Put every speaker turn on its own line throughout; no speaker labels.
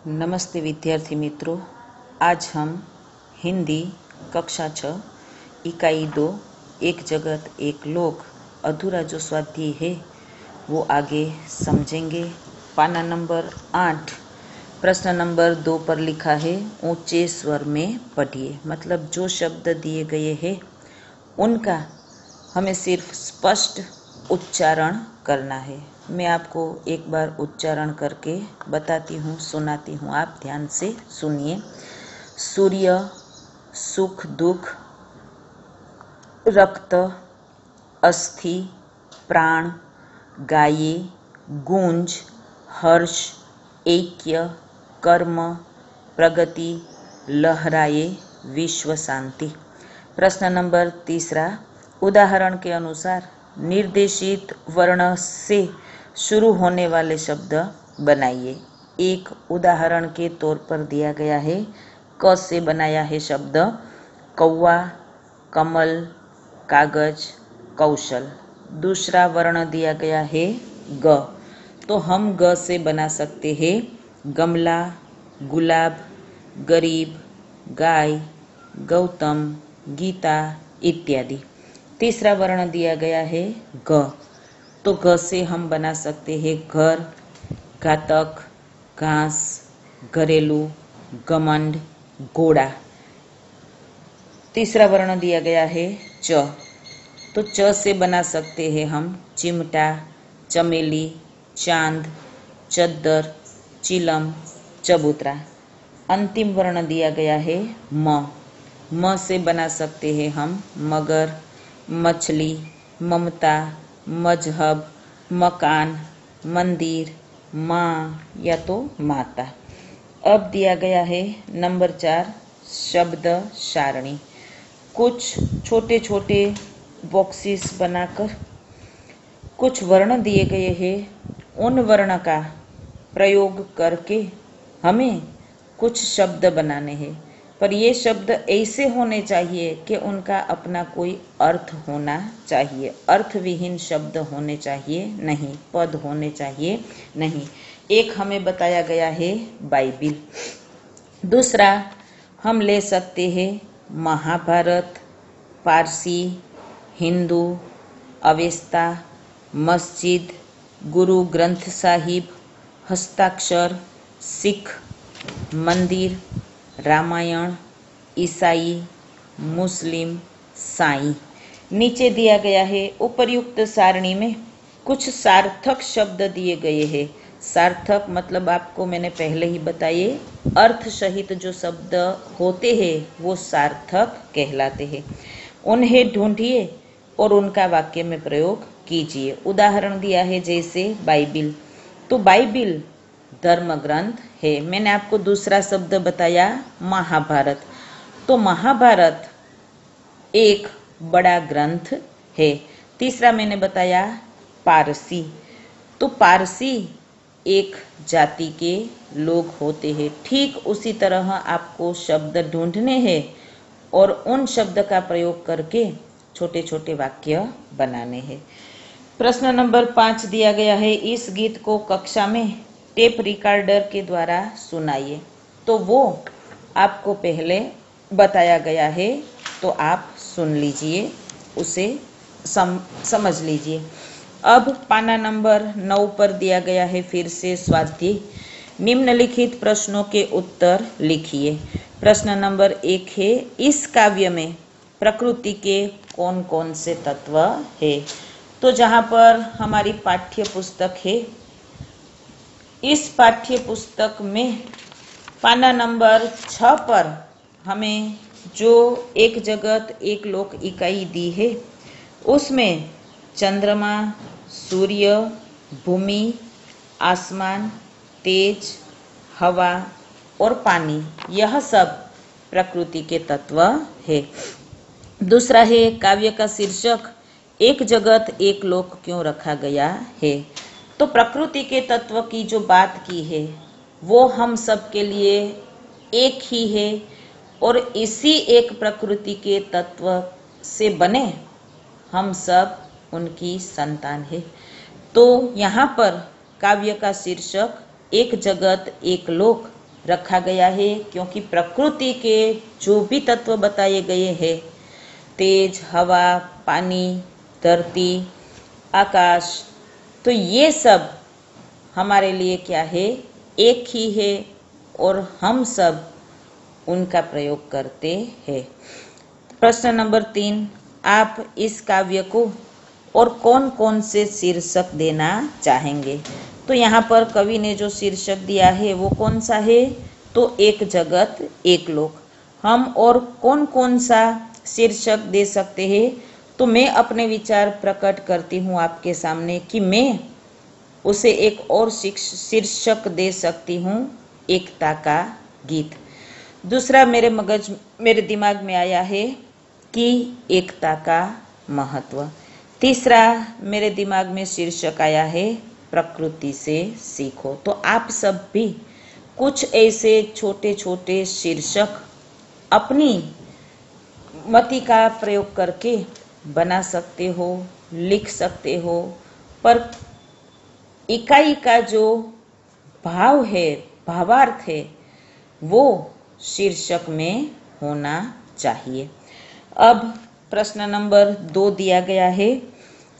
नमस्ते विद्यार्थी मित्रों, आज हम हिंदी कक्षा 6 इकाई 2 एक जगत एक लोक अधूरा जो स्वाध्याय है वो आगे समझेंगे। पाना नंबर 8 प्रश्न नंबर 2 पर लिखा है ऊंचे स्वर में पढ़िए। मतलब जो शब्द दिए गए हैं उनका हमें सिर्फ स्पष्ट उच्चारण करना है। मैं आपको एक बार उच्चारण करके बताती हूँ, सुनाती हूँ, आप ध्यान से सुनिए। सूर्य, सुख दुख, रक्त, अस्थि, प्राण, गाये, गूंज, हर्ष, ऐक्य, कर्म, प्रगति, लहराए, विश्व शांति। प्रश्न नंबर 3 उदाहरण के अनुसार निर्देशित वर्ण से शुरू होने वाले शब्द बनाइए। एक उदाहरण के तौर पर दिया गया है, क से बनाया है शब्द कौवा, कमल, कागज, कौशल। दूसरा वर्ण दिया गया है ग, तो हम ग से बना सकते हैं गमला, गुलाब, गरीब, गाय, गौतम, गीता इत्यादि। तीसरा वर्ण दिया गया है ग, तो ग से हम बना सकते हैं घर, घातक, घास, घरेलू, घमंड, घोड़ा। तीसरा वर्ण दिया गया है च, तो च से बना सकते हैं हम चिमटा, चमेली, चांद, चद्दर, चिलम, चबूतरा। अंतिम वर्ण दिया गया है म से बना सकते हैं हम मगर, मछली, ममता, मजहब, मकान, मंदिर, माँ या तो माता। अब दिया गया है नंबर 4 शब्द सारणी। कुछ छोटे छोटे बॉक्सेस बनाकर कुछ वर्ण दिए गए हैं, उन वर्ण का प्रयोग करके हमें कुछ शब्द बनाने हैं। पर ये शब्द ऐसे होने चाहिए कि उनका अपना कोई अर्थ होना चाहिए। अर्थ विहीन शब्द होने चाहिए नहीं, पद होने चाहिए नहीं। एक हमें बताया गया है बाइबिल। दूसरा हम ले सकते हैं महाभारत, पारसी, हिंदू, अवेस्ता, मस्जिद, गुरु ग्रंथ साहिब, हस्ताक्षर, सिख, मंदिर, रामायण, ईसाई, मुस्लिम, साईं। नीचे दिया गया है उपर्युक्त सारणी में कुछ सार्थक शब्द दिए गए हैं। सार्थक मतलब आपको मैंने पहले ही बताए, अर्थ सहित जो शब्द होते हैं वो सार्थक कहलाते हैं। उन्हें ढूंढिए और उनका वाक्य में प्रयोग कीजिए। उदाहरण दिया है जैसे बाइबिल, तो बाइबिल धर्म ग्रंथ है। मैंने आपको दूसरा शब्द बताया महाभारत, तो महाभारत एक बड़ा ग्रंथ है। तीसरा मैंने बताया पारसी, तो पारसी एक जाति के लोग होते हैं। ठीक उसी तरह आपको शब्द ढूंढने हैं और उन शब्द का प्रयोग करके छोटे छोटे वाक्य बनाने हैं। प्रश्न नंबर 5 दिया गया है इस गीत को कक्षा में टेप रिकॉर्डर के द्वारा सुनाइए। तो वो आपको पहले बताया गया है, तो आप सुन लीजिए, उसे समझ लीजिए। अब पाना नंबर 9 पर दिया गया है फिर से स्वाध्याय। निम्नलिखित प्रश्नों के उत्तर लिखिए। प्रश्न नंबर 1 है इस काव्य में प्रकृति के कौन कौन से तत्व है। तो जहाँ पर हमारी पाठ्य पुस्तक है, इस पाठ्य पुस्तक में पाना नंबर 6 पर हमें जो एक जगत एक लोक इकाई दी है उसमें चंद्रमा, सूर्य, भूमि, आसमान, तेज, हवा और पानी, यह सब प्रकृति के तत्व है। दूसरा है काव्य का शीर्षक एक जगत एक लोक क्यों रखा गया है। तो प्रकृति के तत्व की जो बात की है वो हम सब के लिए एक ही है और इसी एक प्रकृति के तत्व से बने हम सब उनकी संतान है। तो यहाँ पर काव्य का शीर्षक एक जगत एक लोक रखा गया है, क्योंकि प्रकृति के जो भी तत्व बताए गए हैं, तेज, हवा, पानी, धरती, आकाश, तो ये सब हमारे लिए क्या है, एक ही है और हम सब उनका प्रयोग करते हैं। प्रश्न नंबर 3, आप इस काव्य को और कौन कौन से शीर्षक देना चाहेंगे? तो यहाँ पर कवि ने जो शीर्षक दिया है वो कौन सा है? तो एक जगत एक लोक। हम और कौन कौन सा शीर्षक दे सकते हैं? तो मैं अपने विचार प्रकट करती हूँ आपके सामने कि मैं उसे एक और शीर्षक दे सकती हूँ, एकता का गीत। दूसरा मेरे दिमाग में आया है कि एकता का महत्व। तीसरा मेरे दिमाग में शीर्षक आया है, प्रकृति से सीखो। तो आप सब भी कुछ ऐसे छोटे छोटे शीर्षक अपनी मति का प्रयोग करके बना सकते हो, लिख सकते हो, पर इकाई का जो भाव है, भावार्थ है, वो शीर्षक में होना चाहिए। अब प्रश्न नंबर 2 दिया गया है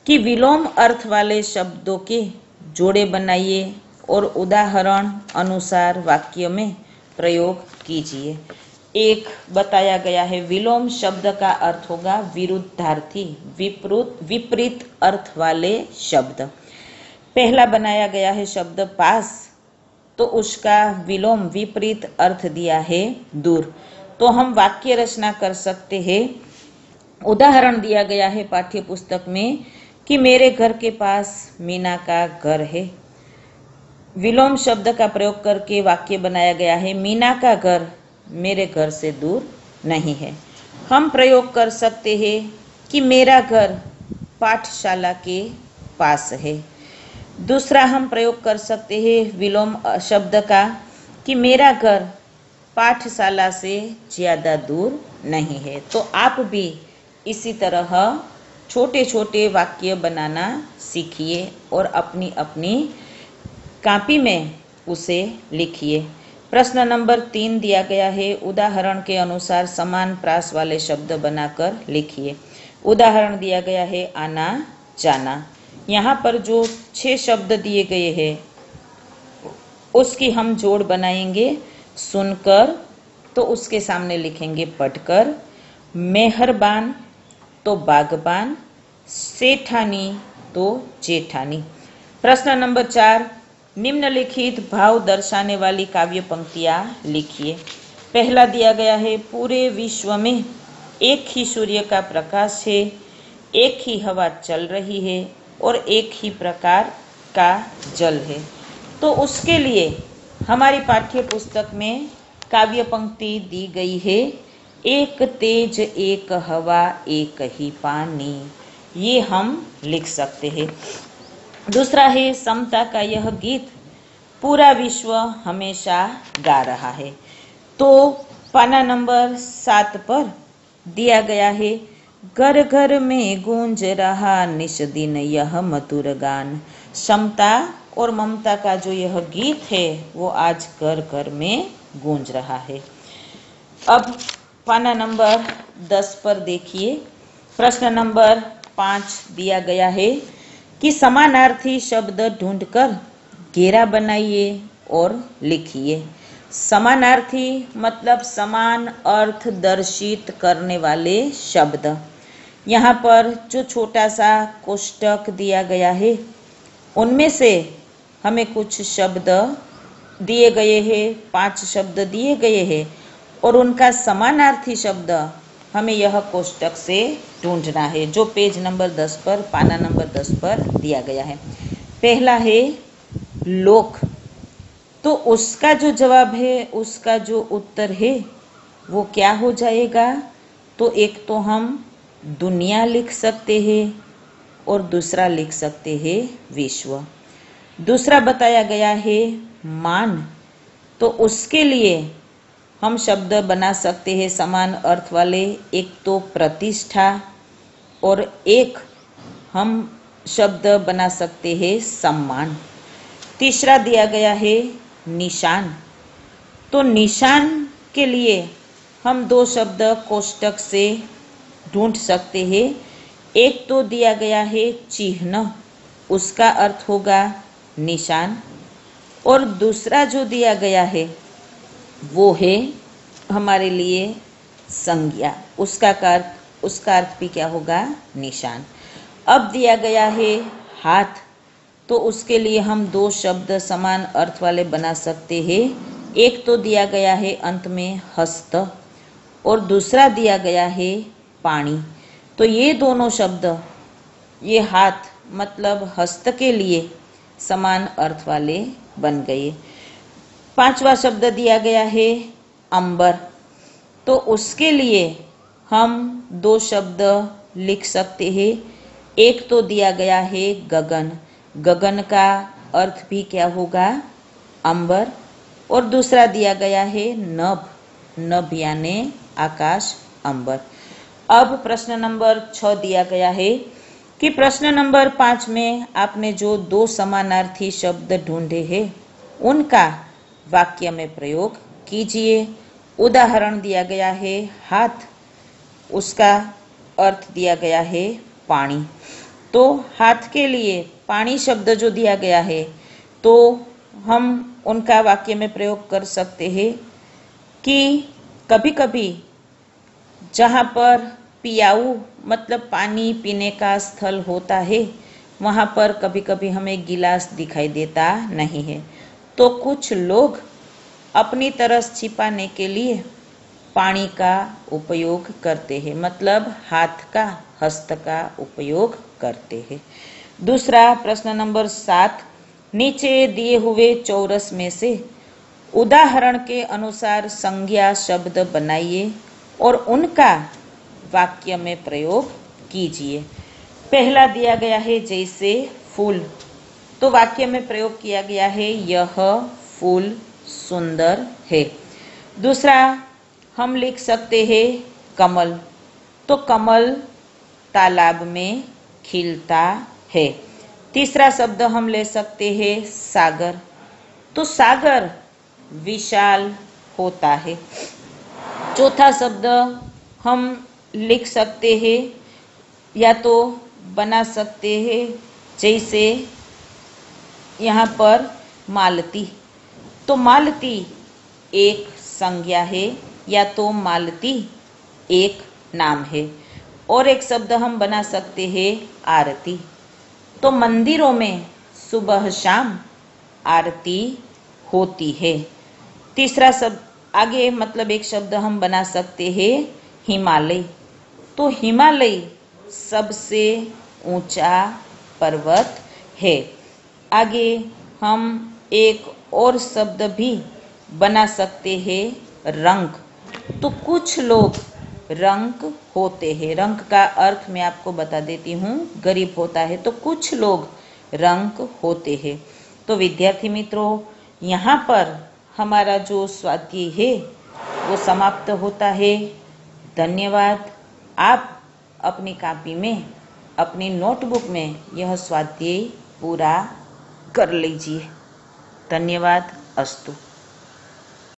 कि विलोम अर्थ वाले शब्दों के जोड़े बनाइए और उदाहरण अनुसार वाक्य में प्रयोग कीजिए। एक बताया गया है, विलोम शब्द का अर्थ होगा विरुद्धार्थी, विपरीत अर्थ वाले शब्द। पहला बनाया गया है शब्द पास, तो उसका विलोम विपरीत अर्थ दिया है दूर। तो हम वाक्य रचना कर सकते हैं। उदाहरण दिया गया है पाठ्य पुस्तक में कि मेरे घर के पास मीना का घर है। विलोम शब्द का प्रयोग करके वाक्य बनाया गया है, मीना का घर मेरे घर से दूर नहीं है। हम प्रयोग कर सकते हैं कि मेरा घर पाठशाला के पास है। दूसरा हम प्रयोग कर सकते हैं विलोम शब्द का कि मेरा घर पाठशाला से ज्यादा दूर नहीं है। तो आप भी इसी तरह छोटे छोटे वाक्य बनाना सीखिए और अपनी अपनी कॉपी में उसे लिखिए। प्रश्न नंबर 3 दिया गया है, उदाहरण के अनुसार समान प्रास वाले शब्द बनाकर लिखिए। उदाहरण दिया गया है आना जाना। यहाँ पर जो 6 शब्द दिए गए हैं उसकी हम जोड़ बनाएंगे। सुनकर तो उसके सामने लिखेंगे पढ़कर, मेहरबान तो बागबान, सेठानी तो जेठानी। प्रश्न नंबर 4, निम्नलिखित भाव दर्शाने वाली काव्य पंक्तियां लिखिए। पहला दिया गया है, पूरे विश्व में एक ही सूर्य का प्रकाश है, एक ही हवा चल रही है और एक ही प्रकार का जल है। तो उसके लिए हमारी पाठ्य पुस्तक में काव्य पंक्ति दी गई है, एक तेज एक हवा एक ही पानी। ये हम लिख सकते हैं। दूसरा है, समता का यह गीत पूरा विश्व हमेशा गा रहा है। तो पाना नंबर 7 पर दिया गया है, घर घर में गूंज रहा निश दिन यह मधुर गान। समता और ममता का जो यह गीत है वो आज घर घर में गूंज रहा है। अब पाना नंबर 10 पर देखिए, प्रश्न नंबर 5 दिया गया है कि समानार्थी शब्द ढूंढकर घेरा बनाइए और लिखिए। समानार्थी मतलब समान अर्थ दर्शित करने वाले शब्द। यहाँ पर जो छोटा सा कोष्टक दिया गया है उनमें से हमें कुछ शब्द दिए गए हैं, 5 शब्द दिए गए हैं और उनका समानार्थी शब्द हमें यह कोष्टक से ढूंढना है, जो पेज नंबर 10 पर, पाना नंबर 10 पर दिया गया है। पहला है लोक, तो उसका जो जवाब है, उसका जो उत्तर है वो क्या हो जाएगा? तो एक तो हम दुनिया लिख सकते हैं और दूसरा लिख सकते हैं विश्व। दूसरा बताया गया है मान, तो उसके लिए हम शब्द बना सकते हैं समान अर्थ वाले, एक तो प्रतिष्ठा और एक हम शब्द बना सकते हैं सम्मान। तीसरा दिया गया है निशान, तो निशान के लिए हम दो शब्द कोष्टक से ढूंढ सकते हैं। एक तो दिया गया है चिन्ह, उसका अर्थ होगा निशान, और दूसरा जो दिया गया है वो है हमारे लिए संज्ञा, उसका अर्थ भी क्या होगा? निशान। अब दिया गया है हाथ, तो उसके लिए हम दो शब्द समान अर्थ वाले बना सकते हैं। एक तो दिया गया है अंत में हस्त, और दूसरा दिया गया है पानी। तो ये दोनों शब्द, ये हाथ मतलब हस्त के लिए समान अर्थ वाले बन गए। पांचवा शब्द दिया गया है अंबर, तो उसके लिए हम दो शब्द लिख सकते हैं। एक तो दिया गया है गगन, गगन का अर्थ भी क्या होगा? अंबर, और दूसरा दिया गया है नभ, नभ यानी आकाश, अंबर। अब प्रश्न नंबर 6 दिया गया है कि प्रश्न नंबर 5 में आपने जो दो समानार्थी शब्द ढूंढे हैं उनका वाक्य में प्रयोग कीजिए। उदाहरण दिया गया है हाथ, उसका अर्थ दिया गया है पानी। तो हाथ के लिए पानी शब्द जो दिया गया है तो हम उनका वाक्य में प्रयोग कर सकते हैं कि कभी कभी जहाँ पर पियाऊ मतलब पानी पीने का स्थल होता है वहाँ पर कभी कभी हमें गिलास दिखाई देता नहीं है, तो कुछ लोग अपनी तरस छिपाने के लिए पानी का उपयोग करते हैं, मतलब हाथ का, हस्त का उपयोग करते हैं। दूसरा प्रश्न नंबर 7, नीचे दिए हुए चौरस में से उदाहरण के अनुसार संज्ञा शब्द बनाइए और उनका वाक्य में प्रयोग कीजिए। पहला दिया गया है जैसे फूल, तो वाक्य में प्रयोग किया गया है यह फूल सुंदर है। दूसरा हम लिख सकते हैं कमल, तो कमल तालाब में खिलता है। तीसरा शब्द हम ले सकते हैं सागर, तो सागर विशाल होता है। चौथा शब्द हम लिख सकते हैं या तो बना सकते हैं जैसे यहाँ पर मालती, तो मालती एक संज्ञा है या तो मालती एक नाम है। और एक शब्द हम बना सकते हैं आरती, तो मंदिरों में सुबह शाम आरती होती है। तीसरा शब्द आगे मतलब एक शब्द हम बना सकते हैं हिमालय, तो हिमालय सबसे ऊंचा पर्वत है। आगे हम एक और शब्द भी बना सकते हैं रंग, तो कुछ लोग रंग होते हैं, रंग का अर्थ मैं आपको बता देती हूँ, गरीब होता है, तो कुछ लोग रंग होते हैं। तो विद्यार्थी मित्रों, यहाँ पर हमारा जो स्वाध्याय है वो समाप्त होता है। धन्यवाद। आप अपनी कॉपी में, अपनी नोटबुक में यह स्वाध्याय पूरा कर लीजिए। धन्यवाद। अस्तु।